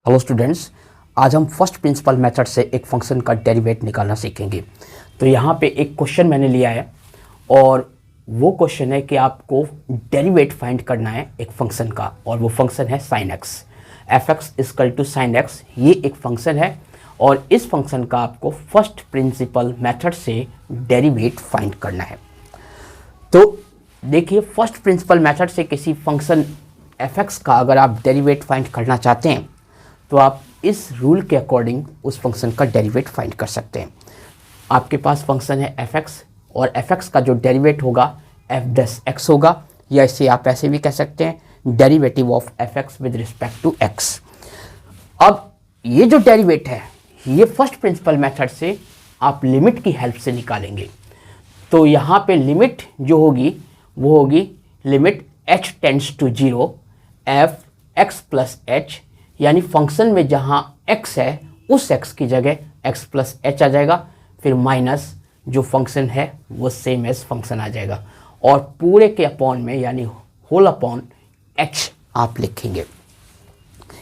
Hello students, आज हम first principle method से एक फंक्शन का डेरिवेट निकालना सीखेंगे। तो यहाँ पे एक क्वेश्चन मैंने लिया है और वो क्वेश्चन है कि आपको डेरिवेट फाइंड करना है एक फंक्शन का, और वो फंक्शन है sin x। F X equal to sine X, ये एक फंक्शन है और इस फंक्शन का आपको फर्स्ट प्रिंसिपल मेथड से डेरिवेट फाइंड करना है। तो देखिए, फर्स्ट प्रिंसिपल मेथड से किसी फंक्शन एफ एक्स का अगर आप डेरिवेट फाइंड करना चाहते हैं तो आप इस रूल के अकॉर्डिंग उस फंक्शन का डेरिवेट फाइंड कर सकते हैं। आपके पास फंक्शन है एफ एक्स और एफ एक्स का जो डेरिवेट होगा एफ डैश एक्स होगा, या इसे आप ऐसे भी कह सकते हैं derivative of F X with respect to X. अब ये जो डेरिवेट है ये फर्स्ट प्रिंसिपल मेथड से आप लिमिट की हेल्प से निकालेंगे। तो यहाँ पे लिमिट जो होगी वो होगी limit h tends to 0 F X plus H, यानी फंक्शन में जहाँ x है उस x की जगह x प्लस एच आ जाएगा, फिर माइनस जो फंक्शन है वो सेम एज फंक्शन आ जाएगा, और पूरे के अपॉन में यानी होल अपॉन h आप लिखेंगे।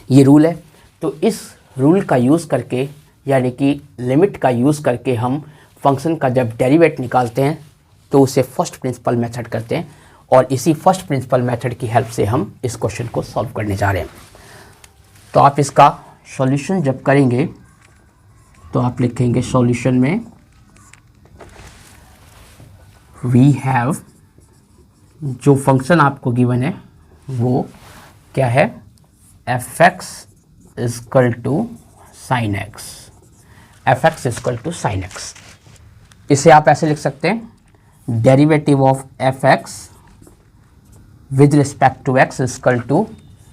ये रूल है। तो इस रूल का यूज़ करके यानी कि लिमिट का यूज़ करके हम फंक्शन का जब डेरिवेट निकालते हैं तो उसे फर्स्ट प्रिंसिपल मेथड करते हैं, और इसी फर्स्ट प्रिंसिपल मेथड की हेल्प से हम इस क्वेश्चन को सॉल्व करने जा रहे हैं। तो आप इसका सॉल्यूशन जब करेंगे तो आप लिखेंगे सॉल्यूशन में वी हैव, जो फंक्शन आपको गिवन है वो क्या है, F X equal to sine X. F X equal to sine X, इसे आप ऐसे लिख सकते हैं derivative of F X with respect to X equal to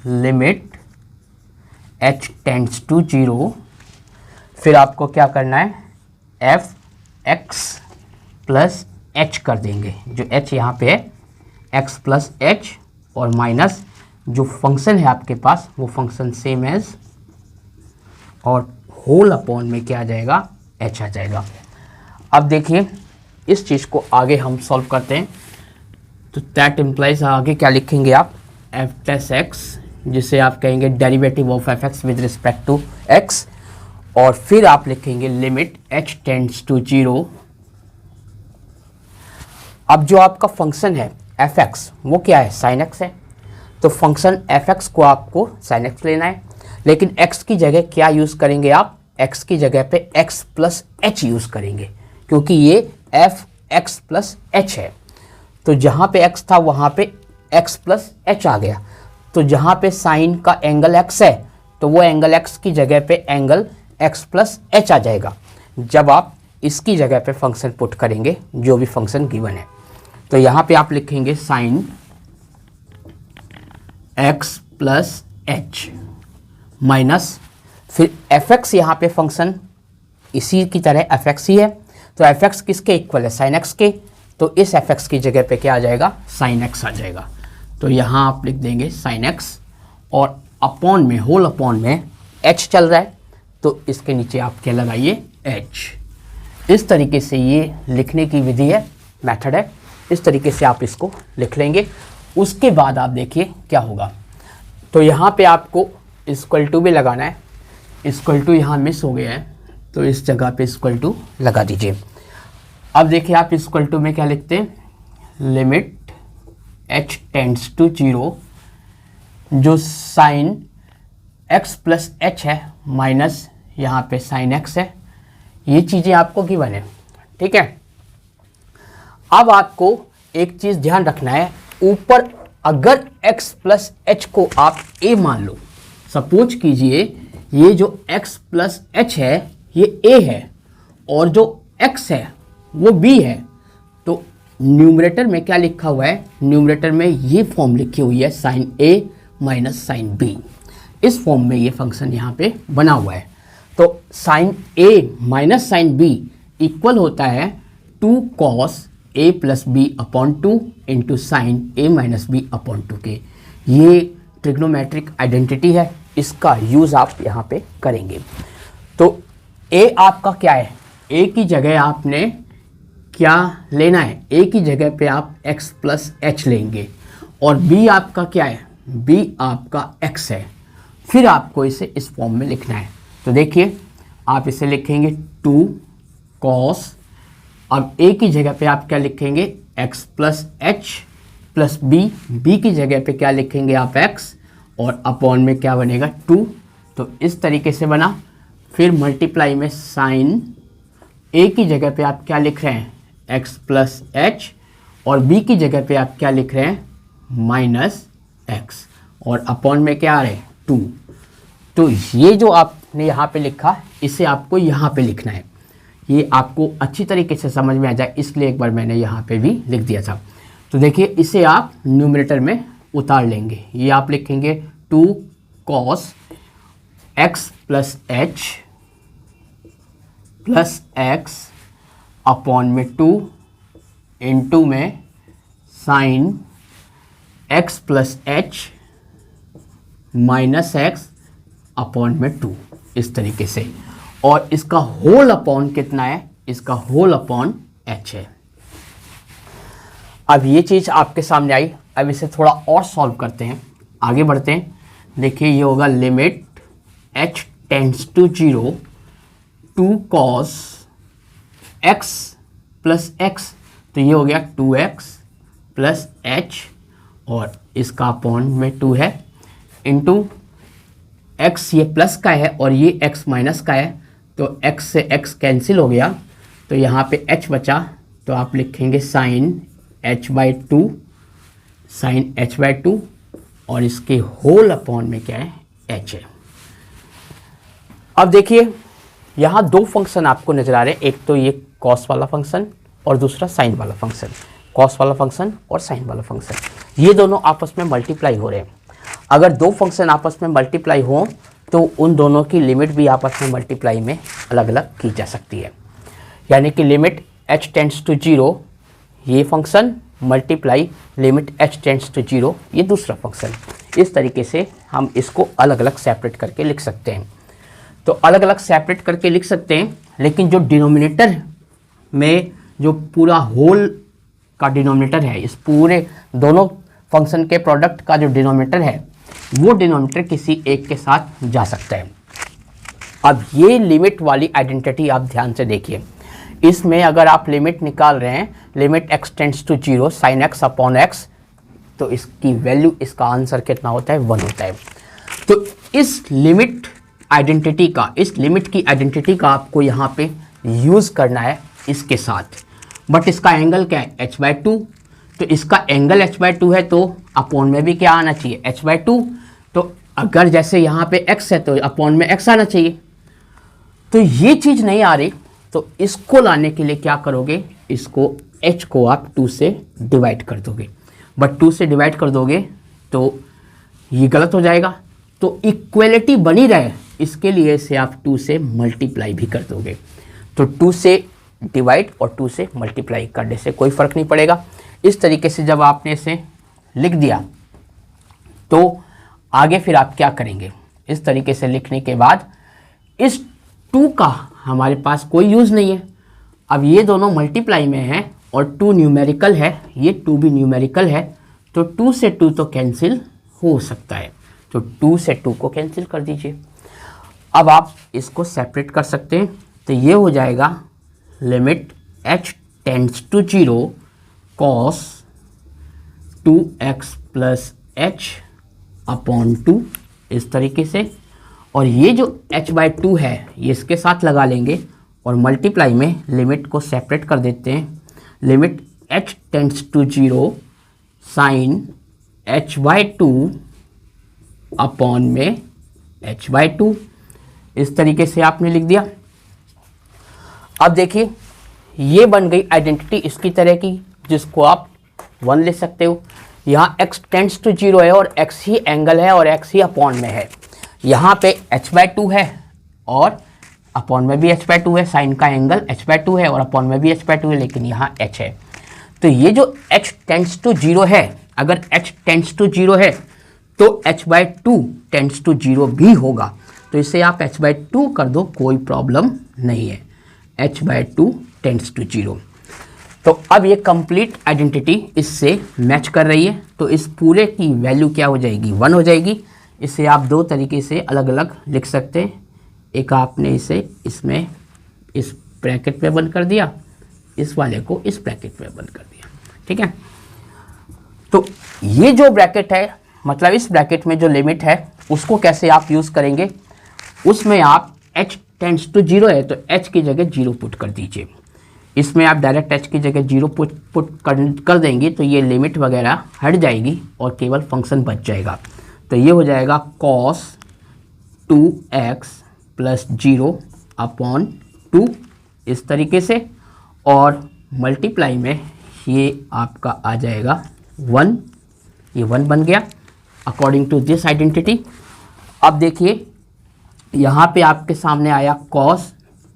limit h tends to 0, फिर आपको क्या करना है एफ एक्स प्लस एच कर देंगे, जो h यहाँ पे है x प्लस एच, और माइनस जो फंक्शन है आपके पास वो फंक्शन सेम एज, और होल अपॉन में क्या आ जाएगा h आ जाएगा। अब देखिए इस चीज़ को आगे हम सॉल्व करते हैं। तो दैट इम्प्लाइज आगे क्या लिखेंगे आप एफ डैश एक्स, जिसे आप कहेंगे derivative of F X with respect to X, और फिर आप लिखेंगे लिमिट h टेंड्स टू 0। अब जो आपका फंक्शन है एफ एक्स वो क्या है, साइन एक्स है। तो फंक्शन एफ एक्स को आपको साइन एक्स लेना है, लेकिन x की जगह क्या यूज़ करेंगे आप, x की जगह पे x प्लस एच यूज़ करेंगे, क्योंकि ये एफ एक्स प्लस एच है। तो जहाँ पे x था वहाँ पे x प्लस एच आ गया। तो जहाँ पे साइन का एंगल x है तो वो एंगल x की जगह पे एंगल x प्लस एच आ जाएगा जब आप इसकी जगह पे फंक्शन पुट करेंगे जो भी फंक्शन गिवन है। तो यहाँ पे आप लिखेंगे sine x plus H minus, फिर एफ एक्स, यहाँ पे फंक्शन इसी की तरह एफ एक्स ही है। तो एफ एक्स किसके इक्वल है, साइन एक्स के, तो इस एफ एक्स की जगह पे क्या आ जाएगा, साइन एक्स आ जाएगा। तो यहाँ आप लिख देंगे साइन एक्स, और अपॉन में होल अपॉन में h चल रहा है तो इसके नीचे आप क्या लगाइए h। इस तरीके से ये लिखने की विधि है, मेथड है, इस तरीके से आप इसको लिख लेंगे। उसके बाद आप देखिए क्या होगा। तो यहाँ पे आपको इक्वल टू भी लगाना है, इक्वल टू यहाँ मिस हो गया है तो इस जगह पे इक्वल टू लगा दीजिए। अब देखिए आप इक्वल टू में क्या लिखते हैं, लिमिट h टेंड्स टू 0, जो साइन x प्लस एच है माइनस यहाँ पे साइन x है, ये चीज़ें आपको गिवन है, ठीक है। अब आपको एक चीज़ ध्यान रखना है, ऊपर अगर x प्लस एच को आप a मान लो, सपोज कीजिए ये जो x प्लस एच है ये a है और जो x है वो b है, तो न्यूमरेटर में क्या लिखा हुआ है, न्यूमरेटर में ये फॉर्म लिखी हुई है sine a minus sine b, इस फॉर्म में ये फंक्शन यहाँ पे बना हुआ है। तो sine a minus sine b equal होता है 2 cos a plus B upon 2 into sine a minus b upon 2 के। ये ट्रिग्नोमेट्रिक आइडेंटिटी है, इसका यूज़ आप यहाँ पे करेंगे। तो a आपका क्या है, a की जगह आपने क्या लेना है, a की जगह पे आप x प्लस एच लेंगे, और b आपका क्या है, b आपका x है। फिर आपको इसे इस फॉर्म में लिखना है। तो देखिए आप इसे लिखेंगे 2 cos, अब a की जगह पे आप क्या लिखेंगे x plus H plus b की जगह पे क्या लिखेंगे आप x, और अपॉन में क्या बनेगा 2। तो इस तरीके से बना। फिर मल्टीप्लाई में साइन a की जगह पे आप क्या लिख रहे हैं x प्लस एच, और b की जगह पे आप क्या लिख रहे हैं माइनस x, और अपॉन में क्या आ रहे हैं 2। तो ये जो आपने यहाँ पे लिखा इसे आपको यहाँ पे लिखना है। ये आपको अच्छी तरीके से समझ में आ जाए इसलिए एक बार मैंने यहाँ पे भी लिख दिया था। तो देखिए इसे आप न्यूमरेटर में उतार लेंगे। ये आप लिखेंगे 2 cos x plus H plus X upon में 2 इंटू में sine x plus H minus X upon में 2, इस तरीके से। और इसका होल अपॉन कितना है, इसका होल अपॉन h है। अब ये चीज़ आपके सामने आई। अब इसे थोड़ा और सॉल्व करते हैं, आगे बढ़ते हैं। देखिए ये होगा limit h tends to 0 2 cos x plus X, तो ये हो गया 2x प्लस एच, और इसका अपॉन में 2 है इंटू x, ये प्लस का है और ये x माइनस का है, तो x से x कैंसिल हो गया, तो यहाँ पे h बचा। तो आप लिखेंगे साइन h/2, साइन h/2, और इसके होल अपॉन में क्या है h है। अब देखिए यहाँ दो फंक्शन आपको नजर आ रहे हैं, एक तो ये कॉस वाला फंक्शन और दूसरा साइन वाला फंक्शन। कॉस वाला फंक्शन और साइन वाला फंक्शन, ये दोनों आपस में मल्टीप्लाई हो रहे हैं। अगर दो फंक्शन आपस में मल्टीप्लाई हो तो उन दोनों की लिमिट भी आपस में मल्टीप्लाई में अलग अलग की जा सकती है। यानी कि लिमिट h टेंड्स टू 0 ये function multiply limit h tends to 0 ये दूसरा फंक्शन। इस तरीके से हम इसको अलग अलग सेपरेट करके लिख सकते हैं। तो अलग अलग सेपरेट करके लिख सकते हैं, लेकिन जो डिनोमिनेटर में जो पूरा होल का डिनोमिनेटर है, इस पूरे दोनों फंक्शन के प्रोडक्ट का जो डिनोमिनेटर है वो डिनोमिनेटर किसी एक के साथ जा सकता है। अब ये लिमिट वाली आइडेंटिटी आप ध्यान से देखिए। इसमें अगर आप लिमिट निकाल रहे हैं, limit x tends to 0 sine x upon x, तो इसकी वैल्यू, इसका आंसर कितना होता है 1 होता है। तो इस लिमिट आइडेंटिटी का, इस लिमिट की आइडेंटिटी का आपको यहाँ पे यूज़ करना है इसके साथ। बट इसका एंगल क्या है h/2, तो इसका एंगल h/2 है, तो अपॉन में भी क्या आना चाहिए h/2। तो अगर जैसे यहाँ पे x है तो अपॉन में x आना चाहिए। तो ये चीज़ नहीं आ रही, तो इसको लाने के लिए क्या करोगे, इसको h को आप 2 से डिवाइड कर दोगे। बट 2 से डिवाइड कर दोगे तो ये गलत हो जाएगा। तो इक्वलिटी बनी रहे इसके लिए इसे आप 2 से मल्टीप्लाई भी कर दोगे। तो 2 से डिवाइड और 2 से मल्टीप्लाई करने से कोई फ़र्क नहीं पड़ेगा। इस तरीके से जब आपने इसे लिख दिया तो आगे फिर आप क्या करेंगे, इस तरीके से लिखने के बाद इस 2 का हमारे पास कोई यूज़ नहीं है। अब ये दोनों मल्टीप्लाई में हैं और 2 न्यूमेरिकल है, ये 2 भी न्यूमेरिकल है, तो 2 से 2 तो कैंसिल हो सकता है। तो 2 से 2 को कैंसिल कर दीजिए। अब आप इसको सेपरेट कर सकते हैं, तो ये हो जाएगा limit h tends to 0 cos 2x plus H upon 2, इस तरीके से। और ये जो h/2 है ये इसके साथ लगा लेंगे और मल्टीप्लाई में लिमिट को सेपरेट कर देते हैं। Limit h tends to 0 sine h/2 upon में h/2, इस तरीके से आपने लिख दिया। अब देखिए ये बन गई आइडेंटिटी इसकी तरह की, जिसको आप 1 ले सकते हो। यहाँ x टेंड्स टू 0 है और x ही एंगल है और x ही अपॉन में है। यहाँ पे h/2 है और अपॉन में भी h/2 है, साइन का एंगल h/2 है और अपॉन में भी h/2 है, लेकिन यहाँ h है। तो ये जो h टेंड्स टू 0 है, अगर h टेंड्स टू 0 है तो h/2 टेंड्स टू 0 भी होगा। तो इसे आप h/2 कर दो, कोई प्रॉब्लम नहीं है। h/2 tends to 0। तो अब ये कंप्लीट आइडेंटिटी इससे मैच कर रही है, तो इस पूरे की वैल्यू क्या हो जाएगी 1 हो जाएगी। इसे आप दो तरीके से अलग अलग लिख सकते हैं। एक आपने इसे इसमें इस ब्रैकेट में बंद कर दिया, इस वाले को इस ब्रैकेट में बंद कर दिया, ठीक है। तो ये जो ब्रैकेट है, मतलब इस ब्रैकेट में जो लिमिट है उसको कैसे आप यूज़ करेंगे, उसमें आप h टेंड्स टू 0 है तो h की जगह 0 पुट कर दीजिए। इसमें आप डायरेक्ट h की जगह 0 पुट कर देंगे तो ये लिमिट वगैरह हट जाएगी और केवल फंक्शन बच जाएगा। तो ये हो जाएगा cos 2x प्लस 0 अपॉन 2 इस तरीके से, और मल्टीप्लाई में ये आपका आ जाएगा 1, ये 1 बन गया अकॉर्डिंग टू दिस आइडेंटिटी। अब देखिए यहाँ पे आपके सामने आया cos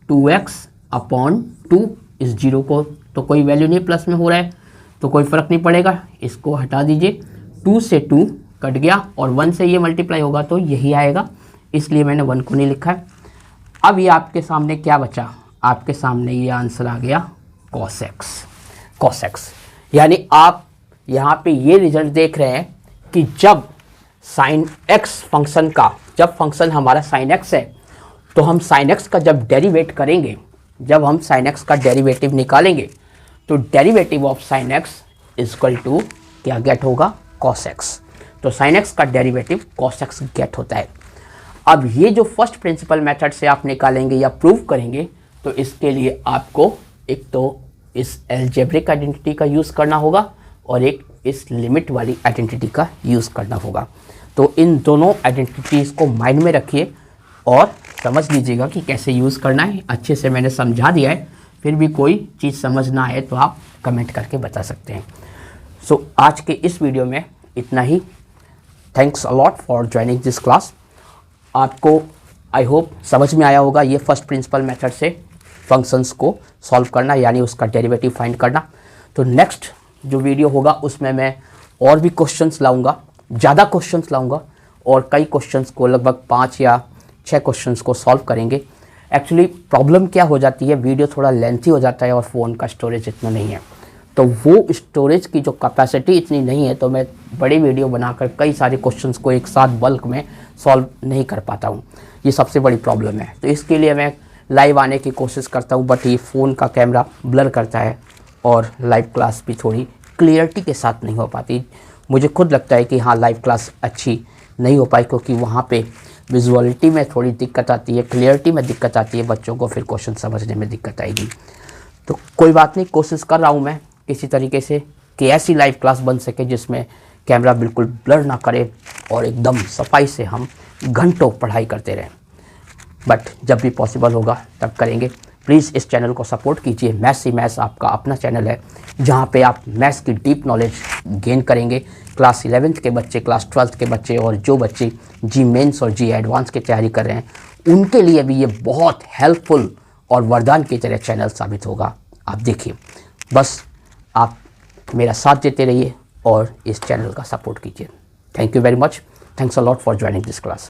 2x अपॉन 2, इस 0 को तो कोई वैल्यू नहीं प्लस में हो रहा है तो कोई फ़र्क नहीं पड़ेगा, इसको हटा दीजिए। 2 से 2 कट गया और 1 से ये मल्टीप्लाई होगा तो यही आएगा, इसलिए मैंने 1 को नहीं लिखा है। अब ये आपके सामने क्या बचा, आपके सामने ये आंसर आ गया cos x। यानी आप यहाँ पे ये रिजल्ट देख रहे हैं कि जब sin x फंक्शन का, जब फंक्शन हमारा sin x है तो हम sin x का जब डेरिवेट करेंगे, जब हम sin x का डेरिवेटिव निकालेंगे तो derivative of sin x equal to क्या गेट होगा, cos x। तो sin x का डेरिवेटिव cos x गेट होता है। अब ये जो फर्स्ट प्रिंसिपल मेथड से आप निकालेंगे या प्रूव करेंगे तो इसके लिए आपको एक तो इस अलजेब्रिक आइडेंटिटी का यूज़ करना होगा और एक इस लिमिट वाली आइडेंटिटी का यूज़ करना होगा। तो इन दोनों आइडेंटिटीज़ को माइंड में रखिए और समझ लीजिएगा कि कैसे यूज़ करना है। अच्छे से मैंने समझा दिया है, फिर भी कोई चीज़ समझ ना आए तो आप कमेंट करके बता सकते हैं। सो आज के इस वीडियो में इतना ही। Thanks a lot for joining this class. आपको आई होप समझ में आया होगा ये फर्स्ट प्रिंसिपल मेथड से फंक्शंस को सॉल्व करना, यानी उसका डेरिवेटिव फाइंड करना। तो नेक्स्ट जो वीडियो होगा उसमें मैं और भी क्वेश्चंस लाऊंगा, ज़्यादा क्वेश्चंस लाऊंगा और कई क्वेश्चंस को, लगभग 5 या 6 क्वेश्चंस को सॉल्व करेंगे। एक्चुअली प्रॉब्लम क्या हो जाती है, वीडियो थोड़ा लेंथी हो जाता है और फ़ोन का स्टोरेज इतना नहीं है, तो वो स्टोरेज की जो कैपेसिटी इतनी नहीं है तो मैं बड़ी वीडियो बनाकर कई सारे क्वेश्चंस को एक साथ बल्क में सॉल्व नहीं कर पाता हूँ। ये सबसे बड़ी प्रॉब्लम है। तो इसके लिए मैं लाइव आने की कोशिश करता हूँ, बट ये फ़ोन का कैमरा ब्लर करता है और लाइव क्लास भी थोड़ी क्लियरिटी के साथ नहीं हो पाती। मुझे खुद लगता है कि हाँ, लाइव क्लास अच्छी नहीं हो पाई क्योंकि वहाँ पे विजुअलिटी में थोड़ी दिक्कत आती है, क्लियरिटी में दिक्कत आती है, बच्चों को फिर क्वेश्चन समझने में दिक्कत आएगी। तो कोई बात नहीं, कोशिश कर रहा हूँ मैं किसी तरीके से कि ऐसी लाइव क्लास बन सके जिसमें कैमरा बिल्कुल ब्लर ना करे और एकदम सफाई से हम घंटों पढ़ाई करते रहें। बट जब भी पॉसिबल होगा तब करेंगे। प्लीज़ इस चैनल को सपोर्ट कीजिए। मैथ्स आपका अपना चैनल है जहाँ पे आप मैथ्स की डीप नॉलेज गेन करेंगे। क्लास 11th के बच्चे, क्लास 12th के बच्चे और जो बच्चे जी मेंस और जी एडवांस की तैयारी कर रहे हैं उनके लिए भी ये बहुत हेल्पफुल और वरदान की तरह चैनल साबित होगा। आप देखिए, बस आप मेरा साथ देते रहिए और इस चैनल का सपोर्ट कीजिए। Thank you very much. Thanks a lot for joining this class.